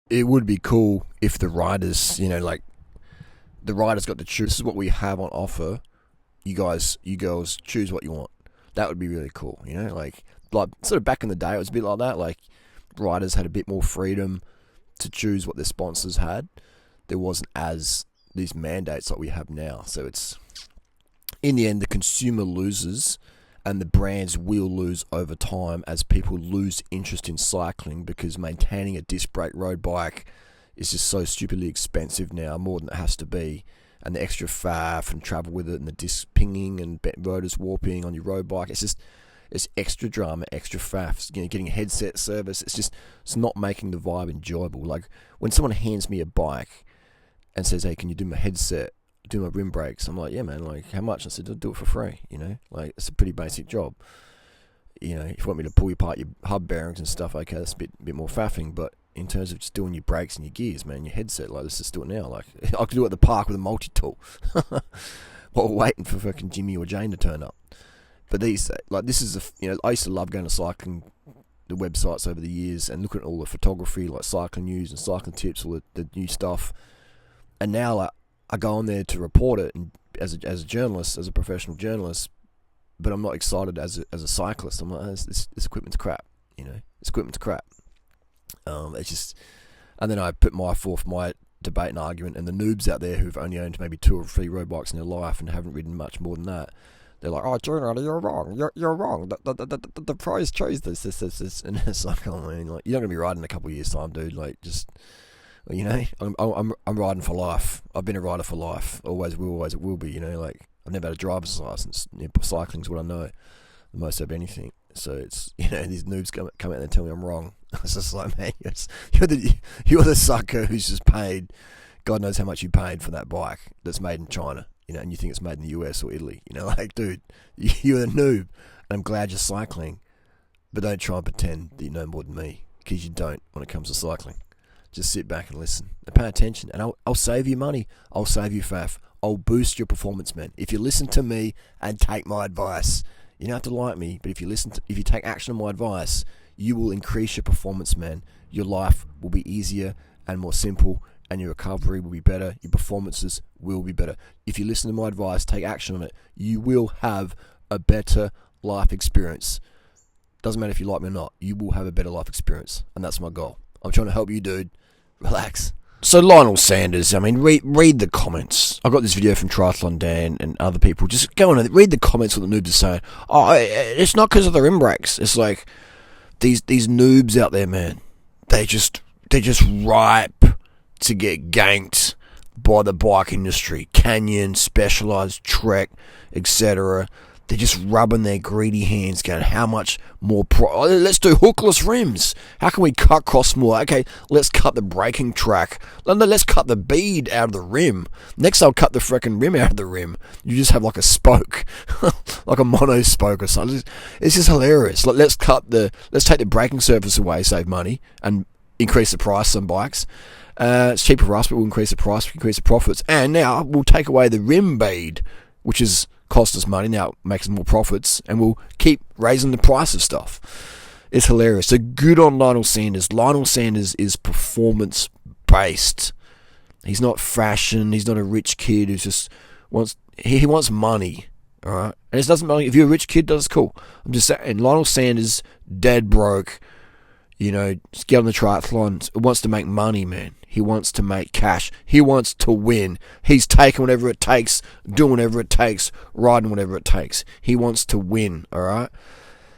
It would be cool if the riders, like the riders got to choose. This is what we have on offer. You guys, you girls, choose what you want. That would be really cool. Like sort of back in the day, it was a bit like that. Like riders had a bit more freedom to choose what their sponsors had. There wasn't as these mandates like we have now. So it's in the end, the consumer loses, and the brands will lose over time as people lose interest in cycling, because maintaining a disc brake road bike is just so stupidly expensive now, more than it has to be. And the extra faff and travel with it, and the disc pinging and rotors warping on your road bike, it's extra drama, extra faffs. Getting a headset service, it's not making the vibe enjoyable. Like when someone hands me a bike and says, "Hey, can you do my headset, do my rim brakes?" I'm like, "Yeah, man. Like, how much?" I said, "I'll do it for free." Like it's a pretty basic job. If you want me to pull apart your hub bearings and stuff, okay, that's a bit more faffing. But in terms of just doing your brakes and your gears, man, your headset, like, let's just do it now. Like, I could do it at the park with a multi-tool while waiting for fucking Jimmy or Jane to turn up. But this is I used to love going to cycling, the websites over the years, and looking at all the photography, like Cycling News and Cycling Tips, all the new stuff. And now, like, I go on there to report it, and as a journalist, as a professional journalist, but I'm not excited as a cyclist. I'm like, this equipment's crap. This equipment's crap. It's just, and then I put forth my debate and argument, and the noobs out there who've only owned maybe 2 or 3 road bikes in their life and haven't ridden much more than that, they're like, "Oh, Durianrider, you're wrong. You're wrong. The pros chose this," and it's like, oh man, like, you're not gonna be riding in a couple of years' time, dude. Like, just, I'm riding for life. I've been a rider for life. Always will be. Like, I've never had a driver's license. Cycling's what I know the most of anything. So it's, these noobs come out and tell me I'm wrong. It's just like, man, you're the sucker who's just paid, God knows how much you paid for that bike that's made in China, and you think it's made in the US or Italy. Like, dude, you're the noob, and I'm glad you're cycling, but don't try and pretend that you know more than me, because you don't when it comes to cycling. Just sit back and listen and pay attention, and I'll save you money. I'll save you faff. I'll boost your performance, man. If you listen to me and take my advice. You don't have to like me, but if you take action on my advice, you will increase your performance, man. Your life will be easier and more simple, and your recovery will be better. Your performances will be better. If you listen to my advice, take action on it, you will have a better life experience. Doesn't matter if you like me or not, you will have a better life experience, and that's my goal. I'm trying to help you, dude. Relax. So Lionel Sanders, I mean, read the comments. I got this video from Triathlon Dan and other people. Just go on and read the comments what the noobs are saying. Oh, it's not because of the rim brakes. It's like these noobs out there, man. They're just ripe to get ganked by the bike industry. Canyon, Specialized, Trek, etc. They're just rubbing their greedy hands, going, how much more let's do hookless rims. How can we cut costs more? Okay, let's cut the braking track. Let's cut the bead out of the rim. Next, I'll cut the freaking rim out of the rim. You just have like a spoke, like a mono spoke or something. It's just hilarious. Let's take the braking surface away, save money, and increase the price on bikes. It's cheaper for us, but we'll increase the price, increase the profits. And now we'll take away the rim bead, which is cost us money, now it makes us more profits, and we'll keep raising the price of stuff. It's hilarious. So good on Lionel Sanders. Lionel Sanders is performance based. He's not fashion. He's not a rich kid who just wants money. Alright? And it doesn't matter if you're a rich kid, that's cool. I'm just saying, Lionel Sanders, dead broke, just get on the triathlon, wants to make money, man. He wants to make cash. He wants to win. He's taking whatever it takes, doing whatever it takes, riding whatever it takes. He wants to win, alright?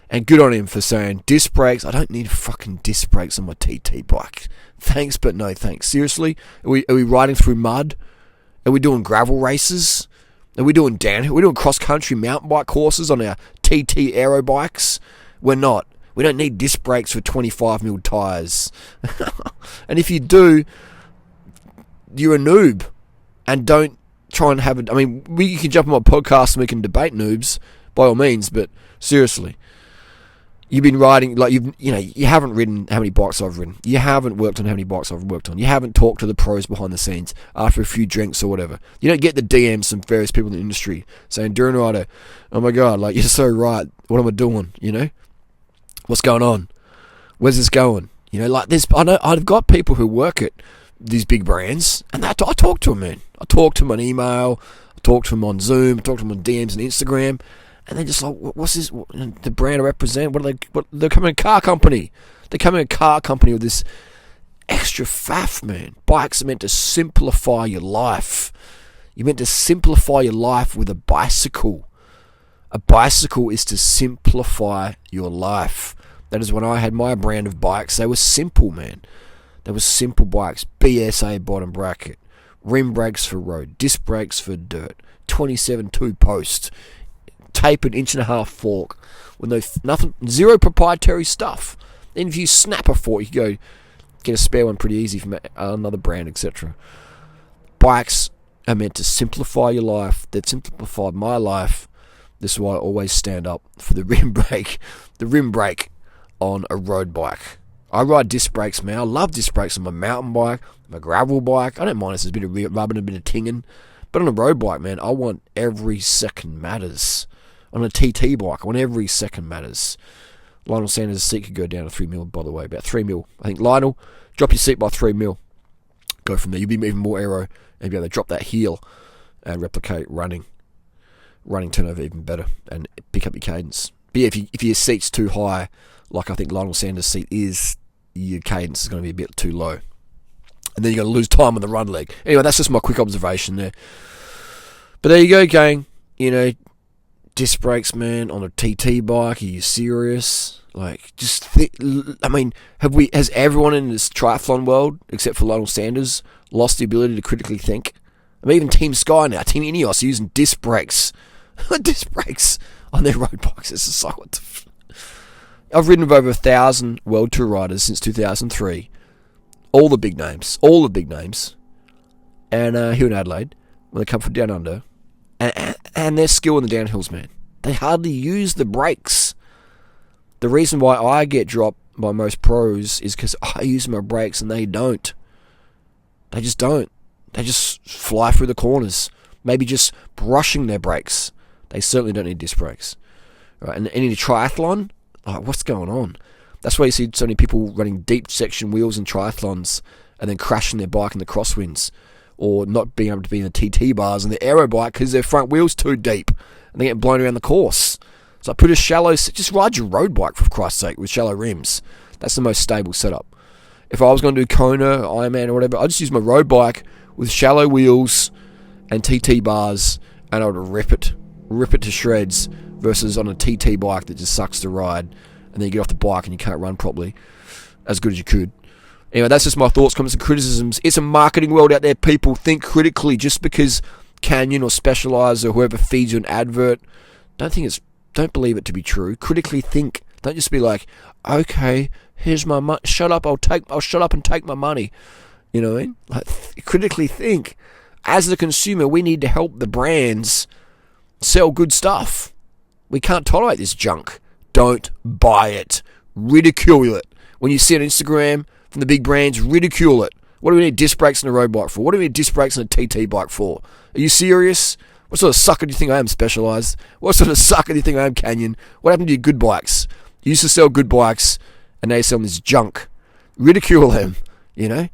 And good on him for saying, disc brakes, I don't need fucking disc brakes on my TT bike. Thanks, but no thanks. Seriously? Are we riding through mud? Are we doing gravel races? Are we doing downhill? Are we doing cross-country mountain bike courses on our TT aero bikes? We're not. We don't need disc brakes for 25mm tyres. And if you do, you're a noob. And don't try and have it. I mean, you can jump on my podcast and we can debate noobs, by all means, but seriously. You've been riding, like, you haven't ridden how many bikes I've ridden. You haven't worked on how many bikes I've worked on. You haven't talked to the pros behind the scenes after a few drinks or whatever. You don't get the DMs from various people in the industry saying, Durianrider, oh my God, like, you're so right. What am I doing, What's going on? Where's this going? You know, like this. I know I've got people who work at these big brands, and I talk to them, man. I talk to them on email, I talk to them on Zoom, I talk to them on DMs and Instagram, and they're just like, "What's this? The brand I represent? They're coming a car company. They're coming a car company with this extra faff, man. Bikes are meant to simplify your life. You're meant to simplify your life with a bicycle. A bicycle is to simplify your life. That is when I had my brand of bikes. They were simple, man. They were simple bikes. BSA bottom bracket. Rim brakes for road. Disc brakes for dirt. 27 2-post. Tapered 1.5-inch fork. With zero proprietary stuff. Then if you snap a fork, you can go get a spare one pretty easy from another brand, etc. Bikes are meant to simplify your life. They've simplified my life. This is why I always stand up for the rim brake. The rim brake on a road bike. I ride disc brakes, man. I love disc brakes on my mountain bike, my gravel bike. I don't mind if there's a bit of rubbing, a bit of tinging. But on a road bike, man, I want every second matters. On a TT bike, I want every second matters. Lionel Sanders' seat could go down to 3 mil, by the way, about 3 mil. I think, Lionel, drop your seat by 3 mil. Go from there. You'll be even more aero and be able to drop that heel and replicate running turnover even better and pick up your cadence. But yeah, if your seat's too high, like I think Lionel Sanders' seat is, your cadence is going to be a bit too low. And then you're going to lose time on the run leg. Anyway, that's just my quick observation there. But there you go, gang. You know, disc brakes, man, on a TT bike. Are you serious? Like, has everyone in this triathlon world, except for Lionel Sanders, lost the ability to critically think? I mean, even Team Sky now, Team Ineos are using disc brakes. Disc brakes on their road bikes. It's just like, what the I've ridden with over 1,000 World Tour riders since 2003. All the big names. And here in Adelaide, when they come from down under, and their skill in the downhills, man. They hardly use the brakes. The reason why I get dropped by most pros is because I use my brakes and they don't. They just don't. They just fly through the corners. Maybe just brushing their brakes. They certainly don't need disc brakes. Right? And in a triathlon, what's going on? That's why you see so many people running deep section wheels in triathlons and then crashing their bike in the crosswinds, or not being able to be in the TT bars and the aero bike because their front wheel's too deep and they get blown around the course. So I put a shallow, just ride your road bike for Christ's sake with shallow rims. That's the most stable setup. If I was going to do Kona, Ironman or whatever, I'd just use my road bike with shallow wheels and TT bars, and I would rip it to shreds, versus on a TT bike that just sucks to ride, and then you get off the bike and you can't run properly as good as you could. Anyway, that's just my thoughts, comments and criticisms. It's a marketing world out there, people. Think critically. Just because Canyon or Specialized or whoever feeds you an advert, don't believe it to be true. Critically think. Don't just be like, okay, here's my money. Shut up, I'll shut up and take my money. You know what I mean? Like, critically think. As the consumer, we need to help the brands sell good stuff. We can't tolerate this junk. Don't buy it. Ridicule it. When you see it on Instagram from the big brands, ridicule it. What do we need disc brakes on a road bike for? What do we need disc brakes on a TT bike for? Are you serious? What sort of sucker do you think I am, Specialized? What sort of sucker do you think I am, Canyon? What happened to your good bikes? You used to sell good bikes, and now you're selling this junk. Ridicule them, you know?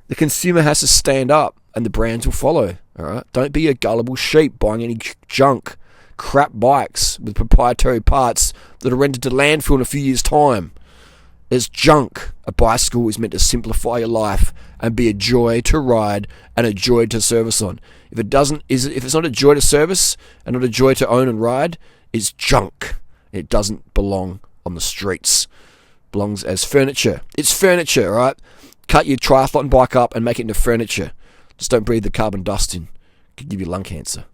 The consumer has to stand up, and the brands will follow, all right? Don't be a gullible sheep buying any junk, crap bikes with proprietary parts that are rented to landfill in a few years' time. There's junk. A bicycle is meant to simplify your life and be a joy to ride and a joy to service on. If it's not a joy to service and not a joy to own and ride, it's junk. It doesn't belong on the streets. It belongs as furniture. It's furniture, right? Cut your triathlon bike up and make it into furniture. Just don't breathe the carbon dust in. It could give you lung cancer.